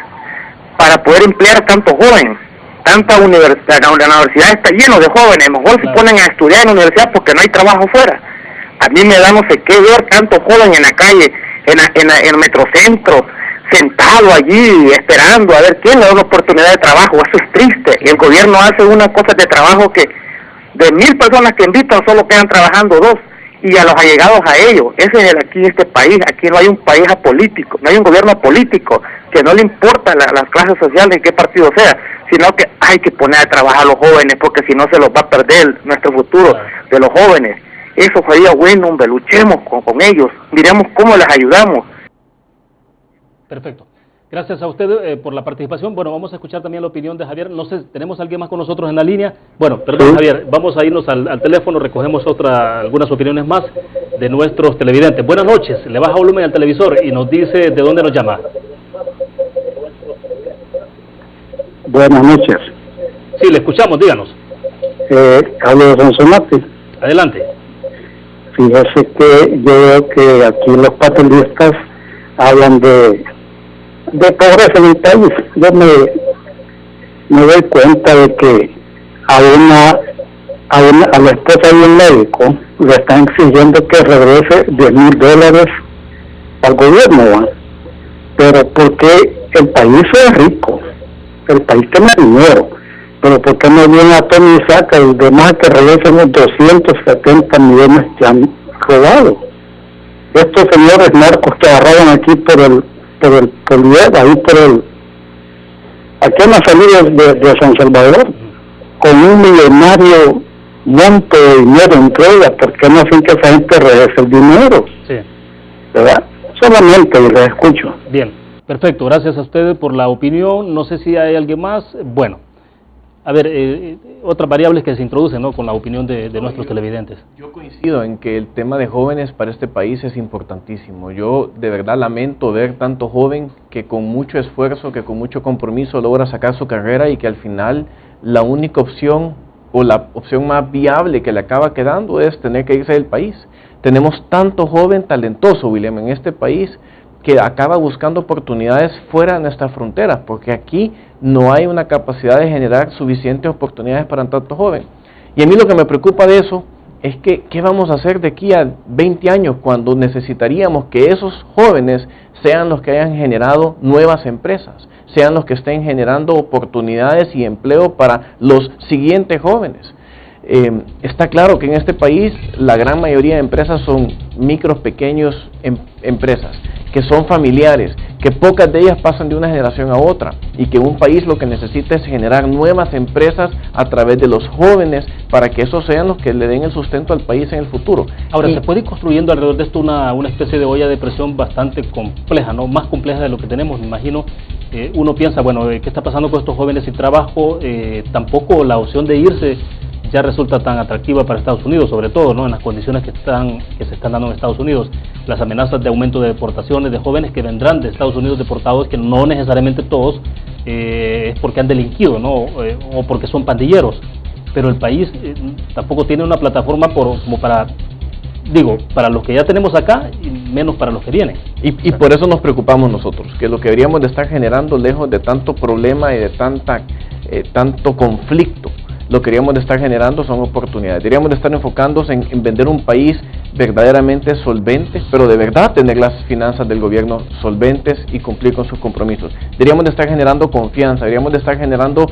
para poder emplear a tantos jóvenes. Tanta universidad, la universidad está lleno de jóvenes, mejor se ponen a estudiar en la universidad porque no hay trabajo fuera. A mí me da no sé qué ver tantos jóvenes en la calle, en el metrocentro, sentado allí esperando a ver quién le da una oportunidad de trabajo. Eso es triste, y el gobierno hace unas cosas de trabajo que de 1000 personas que invitan solo quedan trabajando 2, y a los allegados a ellos. Ese es aquí en este país. Aquí no hay un país apolítico, no hay un gobierno político que no le importa las clases sociales de qué partido sea, sino que hay que poner a trabajar a los jóvenes, porque si no se los va a perder nuestro futuro de los jóvenes. Eso sería bueno, hombre, luchemos con ellos, miremos cómo les ayudamos. Perfecto. Gracias a usted por la participación. Bueno, vamos a escuchar también la opinión de Javier. No sé, ¿tenemos a alguien más con nosotros en la línea? Bueno, perdón, sí. Javier, vamos a irnos al teléfono, recogemos algunas opiniones más de nuestros televidentes. Buenas noches, le baja volumen al televisor y nos dice de dónde nos llama. Buenas noches. Sí, le escuchamos, díganos. Hablo de Sonsonate. Adelante. Fíjese que yo veo que aquí los panelistas hablan de pobreza en el país. Yo me doy cuenta de que a la esposa de un médico le están exigiendo que regrese $10,000 al gobierno, ¿va? Pero porque el país es rico, el país tiene dinero, pero ¿por qué no viene a Tony y saca y demás que regresen los 270 millones que han robado? Estos señores narcos que agarraron aquí aquí en la salida de San Salvador, con un millonario monto de dinero entrega, ¿por qué no hacen que esa gente regrese el dinero? Sí. ¿Verdad? Solamente les escucho. Bien, perfecto, gracias a ustedes por la opinión. No sé si hay alguien más. Bueno, a ver, otras variables que se introducen, ¿no?, con la opinión de nuestros televidentes. Yo coincido en que el tema de jóvenes para este país es importantísimo. Yo de verdad lamento ver tanto joven que con mucho esfuerzo, que con mucho compromiso logra sacar su carrera y que al final la única opción o la opción más viable que le acaba quedando es tener que irse del país. Tenemos tanto joven talentoso, William, en este país, que acaba buscando oportunidades fuera de nuestras fronteras, porque aquí no hay una capacidad de generar suficientes oportunidades para tanto joven. Y a mí lo que me preocupa de eso es que ¿qué vamos a hacer de aquí a 20 años cuando necesitaríamos que esos jóvenes sean los que hayan generado nuevas empresas, sean los que estén generando oportunidades y empleo para los siguientes jóvenes? Está claro que en este país la gran mayoría de empresas son micros, pequeños empresas, que son familiares, que pocas de ellas pasan de una generación a otra, y que un país lo que necesita es generar nuevas empresas a través de los jóvenes para que esos sean los que le den el sustento al país en el futuro. Ahora, se puede ir construyendo alrededor de esto una especie de olla de presión bastante compleja, ¿no?, más compleja de lo que tenemos, me imagino. Uno piensa, bueno, ¿qué está pasando con estos jóvenes sin trabajo? Tampoco la opción de irse ya resulta tan atractiva para Estados Unidos, sobre todo, ¿no?, en las condiciones que se están dando en Estados Unidos, las amenazas de aumento de deportaciones de jóvenes que vendrán de Estados Unidos deportados, que no necesariamente todos es porque han delinquido, ¿no?, o porque son pandilleros, pero el país tampoco tiene una plataforma como para los que ya tenemos acá y menos para los que vienen. Y por eso nos preocupamos nosotros, que lo que deberíamos de estar generando, lejos de tanto problema y de tanto conflicto, lo que deberíamos de estar generando son oportunidades. Deberíamos de estar enfocándose en vender un país verdaderamente solvente, pero de verdad tener las finanzas del gobierno solventes y cumplir con sus compromisos. Deberíamos de estar generando confianza, deberíamos de estar generando,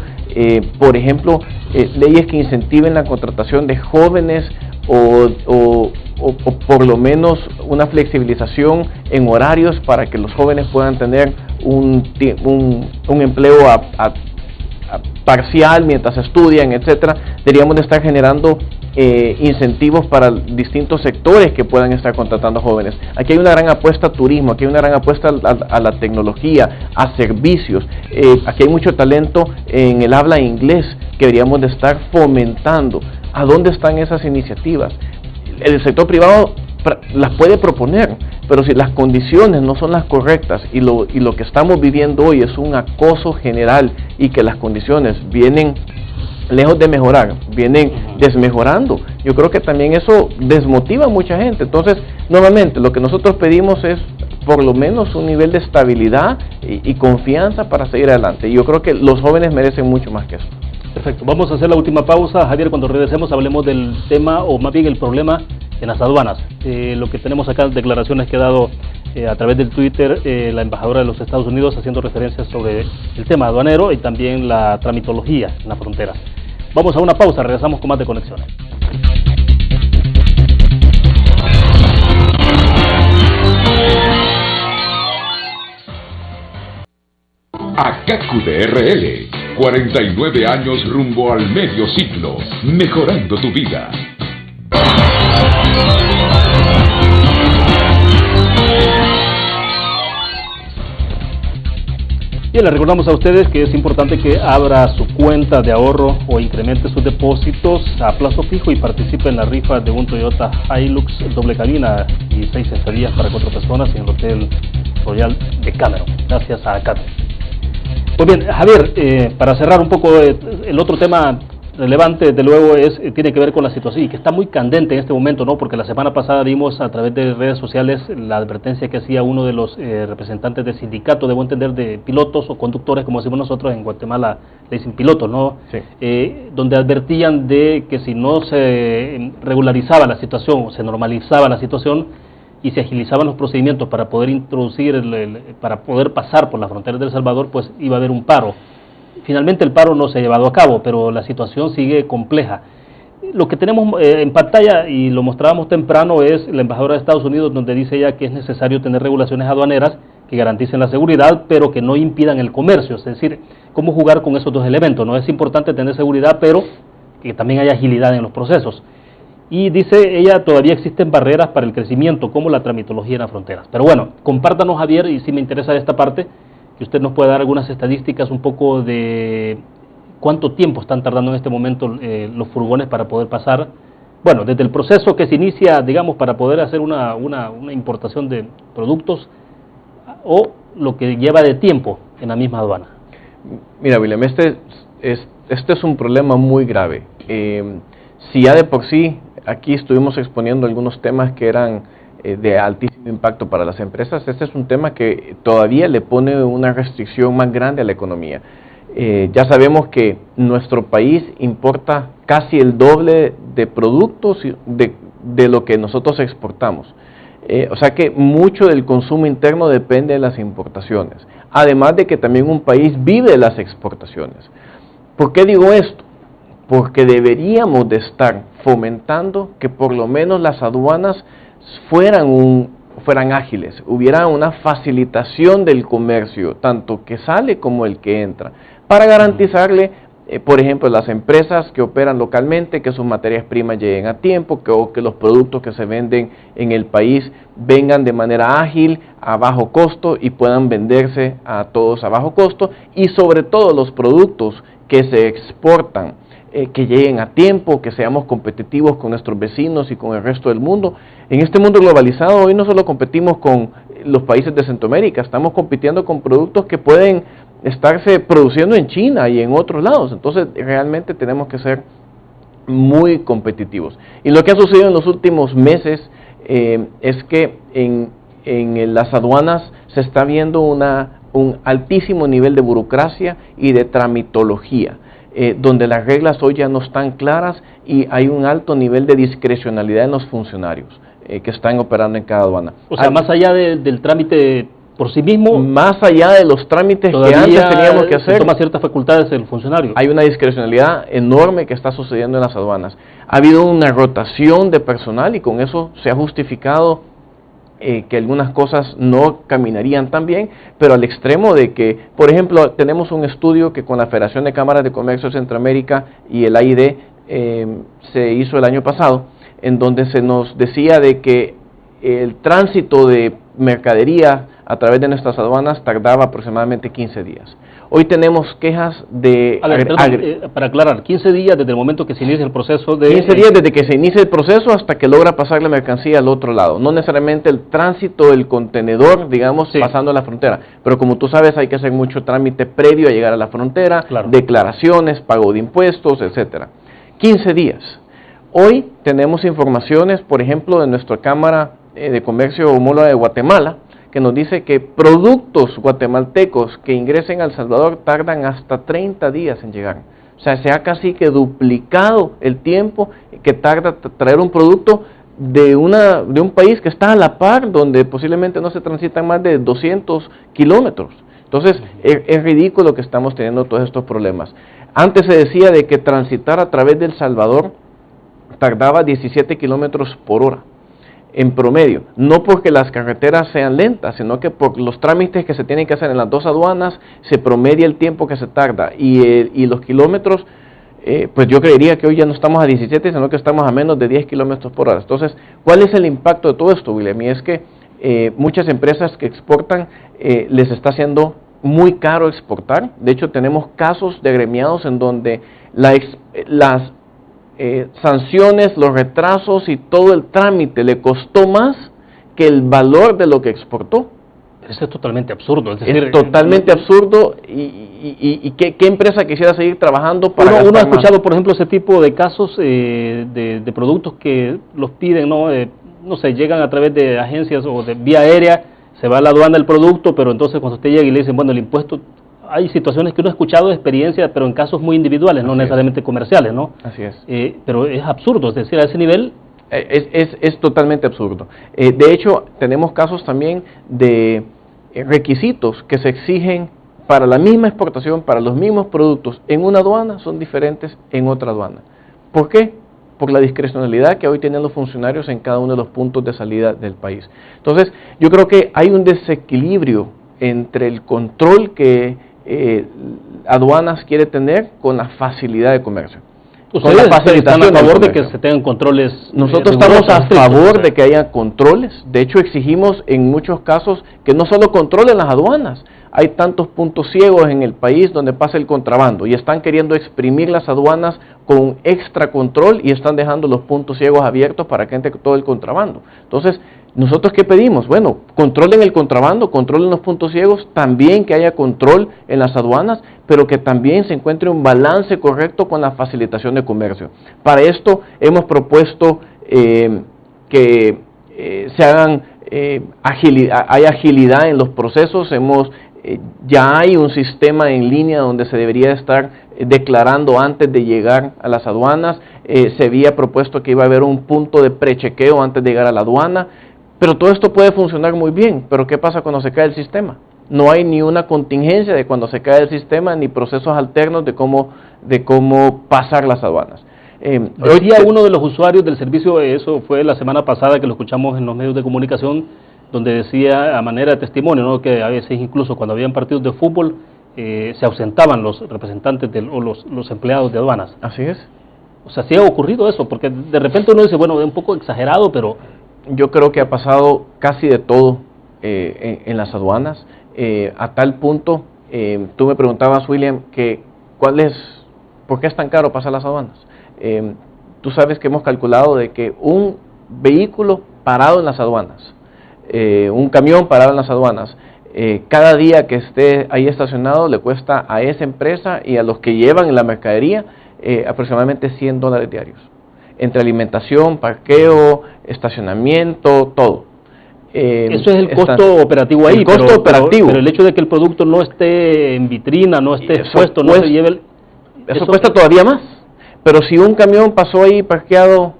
por ejemplo, leyes que incentiven la contratación de jóvenes o por lo menos una flexibilización en horarios para que los jóvenes puedan tener un empleo parcial mientras estudian, etcétera. Deberíamos de estar generando incentivos para distintos sectores que puedan estar contratando jóvenes. Aquí hay una gran apuesta a turismo, aquí hay una gran apuesta a la tecnología, a servicios. Aquí hay mucho talento en el habla inglés que deberíamos de estar fomentando. ¿A dónde están esas iniciativas? El sector privado las puede proponer, pero si las condiciones no son las correctas y lo que estamos viviendo hoy es un acoso general y que las condiciones vienen lejos de mejorar, vienen desmejorando, yo creo que también eso desmotiva a mucha gente. Entonces, nuevamente, lo que nosotros pedimos es por lo menos un nivel de estabilidad y confianza para seguir adelante. Y yo creo que los jóvenes merecen mucho más que eso. Perfecto, vamos a hacer la última pausa. Javier, cuando regresemos hablemos del tema, o más bien el problema en las aduanas. Lo que tenemos acá, declaraciones que ha dado a través del Twitter la embajadora de los Estados Unidos haciendo referencias sobre el tema aduanero y también la tramitología en la frontera. Vamos a una pausa, regresamos con más de Conexiones. ACACU de RL, 49 años rumbo al medio siglo, mejorando tu vida. Bien, les recordamos a ustedes que es importante que abra su cuenta de ahorro o incremente sus depósitos a plazo fijo y participe en la rifa de un Toyota Hilux doble cabina y 6 estadías para 4 personas en el Hotel Royal de Cameron, gracias a ACAT. Pues bien, Javier, para cerrar un poco, el otro tema relevante, desde luego, tiene que ver con la situación y que está muy candente en este momento, ¿no? Porque la semana pasada vimos a través de redes sociales la advertencia que hacía uno de los representantes del sindicato, debo entender, de pilotos o conductores, como decimos nosotros en Guatemala, le dicen pilotos, ¿no? Sí. Donde advertían de que si no se regularizaba la situación, o se normalizaba la situación y se agilizaban los procedimientos para poder introducir, para poder pasar por las fronteras de El Salvador, pues iba a haber un paro. Finalmente el paro no se ha llevado a cabo, pero la situación sigue compleja. Lo que tenemos en pantalla, y lo mostrábamos temprano, es la embajadora de Estados Unidos, donde dice ella que es necesario tener regulaciones aduaneras que garanticen la seguridad, pero que no impidan el comercio. Es decir, cómo jugar con esos dos elementos. No es importante tener seguridad, pero que también haya agilidad en los procesos. Y dice ella, todavía existen barreras para el crecimiento, como la tramitología en las fronteras. Pero bueno, compártanos, Javier, y si me interesa esta parte, que usted nos pueda dar algunas estadísticas un poco de cuánto tiempo están tardando en este momento los furgones para poder pasar, bueno, desde el proceso que se inicia, digamos, para poder hacer una importación de productos, o lo que lleva de tiempo en la misma aduana. Mira, William, este es un problema muy grave. Si ya de por sí aquí estuvimos exponiendo algunos temas que eran de altísimo impacto para las empresas, este es un tema que todavía le pone una restricción más grande a la economía. Ya sabemos que nuestro país importa casi el doble de productos de lo que nosotros exportamos. O sea que mucho del consumo interno depende de las importaciones, además de que también un país vive de las exportaciones. ¿Por qué digo esto? Porque deberíamos de estar fomentando que por lo menos las aduanas fueran ágiles, hubiera una facilitación del comercio, tanto que sale como el que entra, para garantizarle, por ejemplo, a las empresas que operan localmente, que sus materias primas lleguen a tiempo, o que los productos que se venden en el país vengan de manera ágil, a bajo costo, y puedan venderse a todos a bajo costo, y sobre todo los productos que se exportan, que lleguen a tiempo, que seamos competitivos con nuestros vecinos y con el resto del mundo. En este mundo globalizado hoy no solo competimos con los países de Centroamérica, estamos compitiendo con productos que pueden estarse produciendo en China y en otros lados. Entonces realmente tenemos que ser muy competitivos. Y lo que ha sucedido en los últimos meses es que en las aduanas se está viendo un altísimo nivel de burocracia y de tramitología, donde las reglas hoy ya no están claras y hay un alto nivel de discrecionalidad en los funcionarios que están operando en cada aduana. O sea, más allá del trámite por sí mismo, más allá de los trámites que antes teníamos que hacer, toma ciertas facultades el funcionario. Hay una discrecionalidad enorme que está sucediendo en las aduanas. Ha habido una rotación de personal y con eso se ha justificado que algunas cosas no caminarían tan bien, pero al extremo de que, por ejemplo, tenemos un estudio que con la Federación de Cámaras de Comercio de Centroamérica y el AID se hizo el año pasado, en donde se nos decía de que el tránsito de mercadería a través de nuestras aduanas tardaba aproximadamente 15 días. Hoy tenemos quejas de... para aclarar, 15 días desde el momento que se inicia el proceso de... 15 días desde que se inicia el proceso hasta que logra pasar la mercancía al otro lado. No necesariamente el tránsito del contenedor, digamos, sí, pasando la frontera. Pero como tú sabes, hay que hacer mucho trámite previo a llegar a la frontera, claro, declaraciones, pago de impuestos, etcétera. 15 días. Hoy tenemos informaciones, por ejemplo, de nuestra Cámara de Comercio Homóloga de Guatemala, que nos dice que productos guatemaltecos que ingresen a El Salvador tardan hasta 30 días en llegar. O sea, se ha casi que duplicado el tiempo que tarda traer un producto de un país que está a la par, donde posiblemente no se transitan más de 200 kilómetros. Entonces, es ridículo que estamos teniendo todos estos problemas. Antes se decía de que transitar a través de El Salvador tardaba 17 kilómetros por hora. En promedio, no porque las carreteras sean lentas, sino que por los trámites que se tienen que hacer en las dos aduanas, se promedia el tiempo que se tarda, y los kilómetros, pues yo creería que hoy ya no estamos a 17, sino que estamos a menos de 10 kilómetros por hora. Entonces, ¿cuál es el impacto de todo esto, William? Y es que muchas empresas que exportan, les está haciendo muy caro exportar. De hecho, tenemos casos de agremiados en donde las sanciones, los retrasos y todo el trámite le costó más que el valor de lo que exportó. Eso es totalmente absurdo. Es totalmente absurdo, y ¿qué empresa quisiera seguir trabajando para uno ha escuchado, por ejemplo, ese tipo de casos de productos que los piden, no sé, llegan a través de agencias o de vía aérea, se va a la aduana el producto, pero entonces cuando usted llega y le dicen, bueno, el impuesto... Hay situaciones que uno ha escuchado de experiencia, pero en casos muy individuales, no necesariamente comerciales, ¿no? Así es. Pero es absurdo, es decir, a ese nivel... Es totalmente absurdo. De hecho, tenemos casos también de requisitos que se exigen para la misma exportación, para los mismos productos en una aduana, son diferentes en otra aduana. ¿Por qué? Por la discrecionalidad que hoy tienen los funcionarios en cada uno de los puntos de salida del país. Entonces, yo creo que hay un desequilibrio entre el control que aduanas quiere tener con la facilidad de comercio. ¿Ustedes están a favor de que se tengan controles? Nosotros estamos a favor de que haya controles. De hecho, exigimos en muchos casos que no solo controlen las aduanas. Hay tantos puntos ciegos en el país donde pasa el contrabando y están queriendo exprimir las aduanas con extra control y están dejando los puntos ciegos abiertos para que entre todo el contrabando. Entonces, ¿nosotros qué pedimos? Bueno, controlen el contrabando, controlen los puntos ciegos, también que haya control en las aduanas, pero que también se encuentre un balance correcto con la facilitación de comercio. Para esto hemos propuesto que se hagan hay agilidad en los procesos. Ya hay un sistema en línea donde se debería estar declarando antes de llegar a las aduanas. Se había propuesto que iba a haber un punto de prechequeo antes de llegar a la aduana. Pero todo esto puede funcionar muy bien, pero ¿qué pasa cuando se cae el sistema? No hay ni una contingencia de cuando se cae el sistema, ni procesos alternos de cómo pasar las aduanas. Decía uno de los usuarios del servicio, eso fue la semana pasada que lo escuchamos en los medios de comunicación, donde decía a manera de testimonio, ¿no?, que a veces incluso cuando habían partidos de fútbol se ausentaban los representantes o los empleados de aduanas. Así es. O sea, sí ha ocurrido eso, porque de repente uno dice, bueno, es un poco exagerado, pero... Yo creo que ha pasado casi de todo en las aduanas, a tal punto, tú me preguntabas, William, que ¿por qué es tan caro pasar las aduanas? Tú sabes que hemos calculado de que un vehículo parado en las aduanas, un camión parado en las aduanas, cada día que esté ahí estacionado le cuesta a esa empresa y a los que llevan la mercadería aproximadamente $100 diarios. Entre alimentación, parqueo, estacionamiento, todo. Eso es el costo operativo ahí, pero el hecho de que el producto no esté en vitrina, no esté expuesto, no se lleve... Eso cuesta todavía más. Pero si un camión pasó ahí parqueado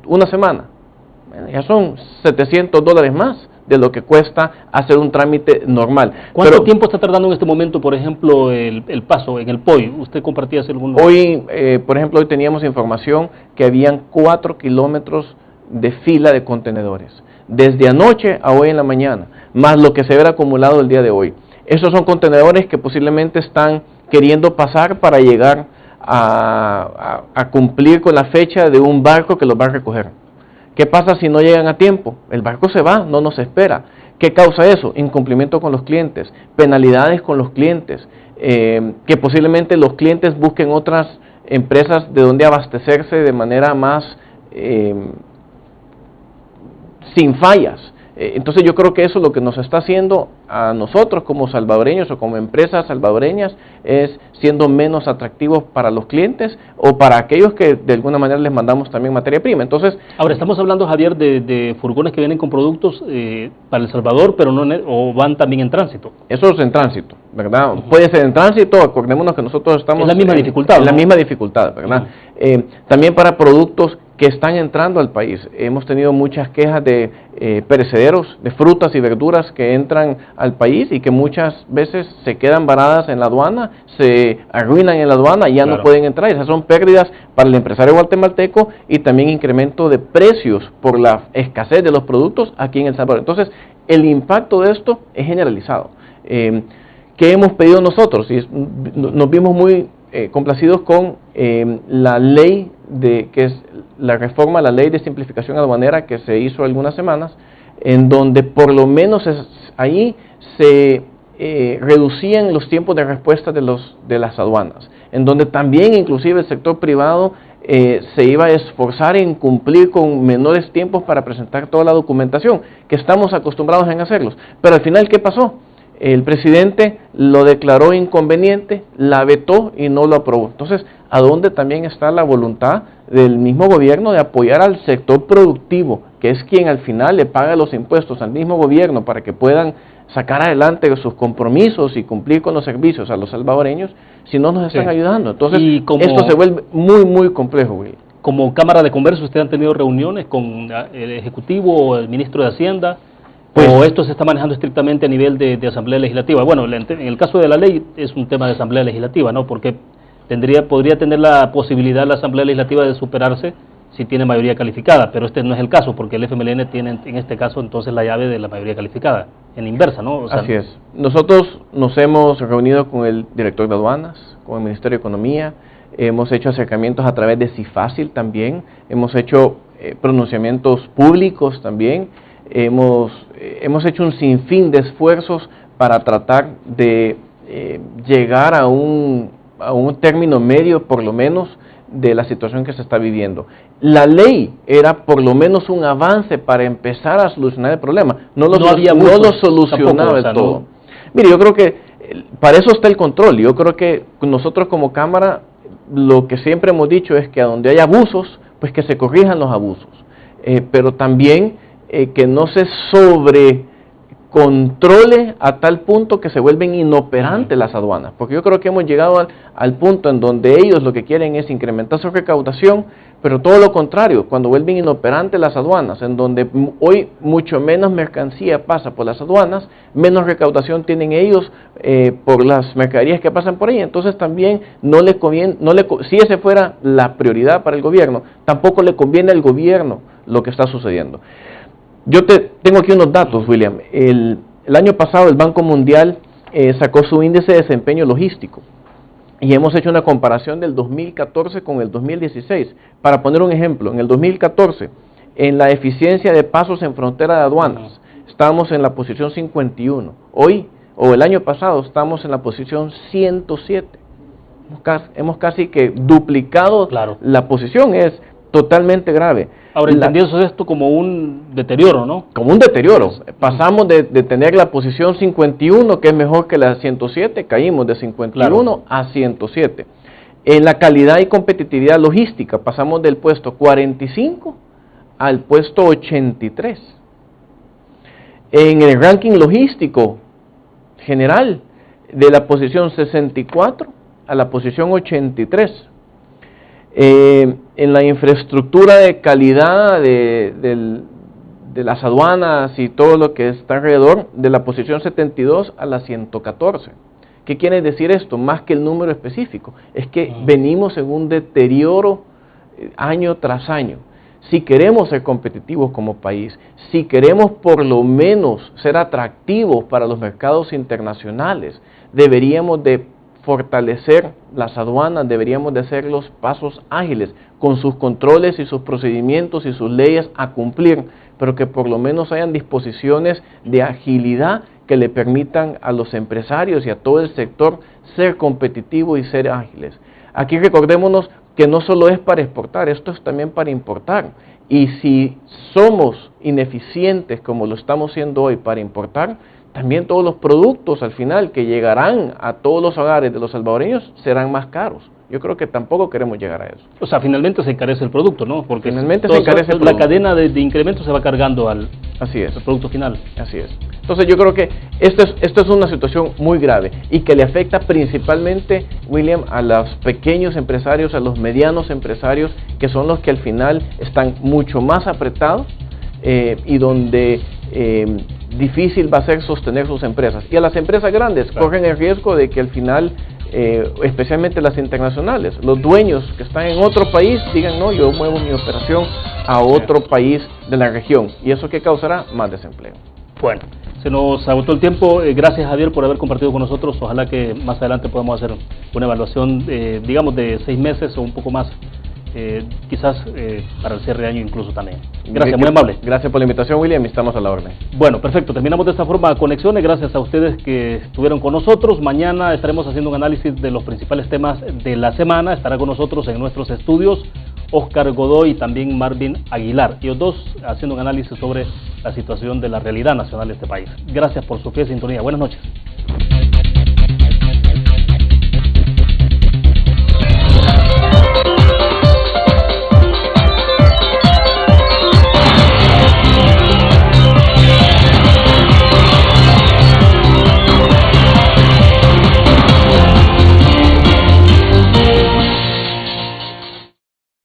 una semana, ya son $700 más de lo que cuesta hacer un trámite normal. ¿Cuánto tiempo está tardando en este momento, por ejemplo, el paso en el POI? ¿Usted compartía hace algún momento? Hoy, por ejemplo, hoy teníamos información que habían 4 kilómetros de fila de contenedores, desde anoche a hoy en la mañana, más lo que se habrá acumulado el día de hoy. Esos son contenedores que posiblemente están queriendo pasar para llegar a cumplir con la fecha de un barco que los va a recoger. ¿Qué pasa si no llegan a tiempo? El barco se va, no nos espera. ¿Qué causa eso? Incumplimiento con los clientes, penalidades con los clientes, que posiblemente los clientes busquen otras empresas de donde abastecerse de manera más sin fallas. Entonces yo creo que eso lo que nos está haciendo a nosotros como salvadoreños o como empresas salvadoreñas es siendo menos atractivos para los clientes o para aquellos que de alguna manera les mandamos también materia prima. Entonces, ahora estamos hablando, Javier, de furgones que vienen con productos para El Salvador, pero no o van también en tránsito. Eso es en tránsito, ¿verdad? Puede ser en tránsito, acordémonos que nosotros estamos... Es la misma dificultad, ¿no? La misma dificultad, ¿verdad? También para productos que están entrando al país. Hemos tenido muchas quejas de perecederos, de frutas y verduras que entran al país y que muchas veces se quedan varadas en la aduana, se arruinan en la aduana y ya no pueden entrar. Esas son pérdidas para el empresario guatemalteco y también incremento de precios por la escasez de los productos aquí en El Salvador. Entonces, el impacto de esto es generalizado. ¿Qué hemos pedido nosotros? Y nos vimos muy complacidos con la ley que es la reforma a la ley de simplificación aduanera que se hizo algunas semanas, en donde por lo menos ahí se reducían los tiempos de respuesta de las aduanas, en donde también inclusive el sector privado se iba a esforzar en cumplir con menores tiempos para presentar toda la documentación, que estamos acostumbrados en hacerlos. Pero al final, ¿qué pasó? El presidente lo declaró inconveniente, la vetó y no lo aprobó. Entonces, ¿a dónde también está la voluntad del mismo gobierno de apoyar al sector productivo, que es quien al final le paga los impuestos al mismo gobierno para que puedan sacar adelante sus compromisos y cumplir con los servicios a los salvadoreños, si no nos están ayudando? Entonces, esto se vuelve muy, muy complejo, Willy. Como Cámara de Comercio, ¿ustedes han tenido reuniones con el Ejecutivo o el Ministro de Hacienda? ¿O esto se está manejando estrictamente a nivel de Asamblea Legislativa? Bueno, en el caso de la ley es un tema de Asamblea Legislativa, ¿no? Porque podría tener la posibilidad la Asamblea Legislativa de superarse si tiene mayoría calificada, pero este no es el caso, porque el FMLN tiene en este caso entonces la llave de la mayoría calificada, en inversa, ¿no? O sea, así es. Nosotros nos hemos reunido con el director de aduanas, con el Ministerio de Economía, hemos hecho acercamientos a través de CIFácil también, hemos hecho pronunciamientos públicos también, hemos hecho un sinfín de esfuerzos para tratar de llegar a un término medio, por lo menos, de la situación que se está viviendo. La ley era por lo menos un avance para empezar a solucionar el problema. No lo solucionaba del todo. No. Mire, yo creo que para eso está el control. Yo creo que nosotros como Cámara lo que siempre hemos dicho es que a donde hay abusos, pues que se corrijan los abusos. Pero también que no se sobrecontrole a tal punto que se vuelven inoperantes las aduanas, porque yo creo que hemos llegado al punto en donde ellos lo que quieren es incrementar su recaudación, pero todo lo contrario, cuando vuelven inoperantes las aduanas, en donde hoy mucho menos mercancía pasa por las aduanas, menos recaudación tienen ellos por las mercaderías que pasan por ahí. Entonces también no le conviene, si esa fuera la prioridad para el gobierno, tampoco le conviene al gobierno lo que está sucediendo. Yo tengo aquí unos datos, William. El año pasado el Banco Mundial sacó su índice de desempeño logístico y hemos hecho una comparación del 2014 con el 2016. Para poner un ejemplo, en el 2014, en la eficiencia de pasos en frontera de aduanas, estábamos en la posición 51. Hoy, o el año pasado, estamos en la posición 107. Hemos casi que duplicado la posición. Es totalmente grave. Ahora, entendiendo esto como un deterioro, ¿no? Como un deterioro. Pasamos de tener la posición 51, que es mejor que la 107, caímos de 51 a 107. En la calidad y competitividad logística, pasamos del puesto 45 al puesto 83. En el ranking logístico general, de la posición 64 a la posición 83. En la infraestructura de calidad de las aduanas y todo lo que está alrededor, de la posición 72 a la 114. ¿Qué quiere decir esto? Más que el número específico, es que venimos en un deterioro año tras año. Si queremos ser competitivos como país, si queremos por lo menos ser atractivos para los mercados internacionales, deberíamos de fortalecer las aduanas, deberíamos de hacer los pasos ágiles, con sus controles y sus procedimientos y sus leyes a cumplir, pero que por lo menos hayan disposiciones de agilidad que le permitan a los empresarios y a todo el sector ser competitivos y ser ágiles. Aquí recordémonos que no solo es para exportar, esto es también para importar. Y si somos ineficientes como lo estamos siendo hoy para importar, también todos los productos al final que llegarán a todos los hogares de los salvadoreños serán más caros. Yo creo que tampoco queremos llegar a eso. O sea, finalmente se encarece el producto, ¿no? Porque finalmente se encarece el producto. La cadena de incremento se va cargando al producto final. Así es. Entonces yo creo que esto es una situación muy grave y que le afecta principalmente, William, a los pequeños empresarios, a los medianos empresarios, que son los que al final están mucho más apretados y donde difícil va a ser sostener sus empresas. Y a las empresas grandes corren el riesgo de que al final, especialmente las internacionales, los dueños que están en otro país digan, no, yo muevo mi operación a otro país de la región. ¿Y eso qué causará? Más desempleo. Bueno, se nos agotó el tiempo. Gracias, Javier, por haber compartido con nosotros. Ojalá que más adelante podamos hacer una evaluación, digamos, de 6 meses o un poco más, quizás para el cierre de año incluso también. Gracias, muy amable. Gracias por la invitación, William, y estamos a la orden. Bueno, perfecto. Terminamos de esta forma Conexiones. Gracias a ustedes que estuvieron con nosotros. Mañana estaremos haciendo un análisis de los principales temas de la semana. Estará con nosotros en nuestros estudios Oscar Godoy y también Marvin Aguilar. Ellos dos haciendo un análisis sobre la situación de la realidad nacional de este país. Gracias por su fiel sintonía. Buenas noches.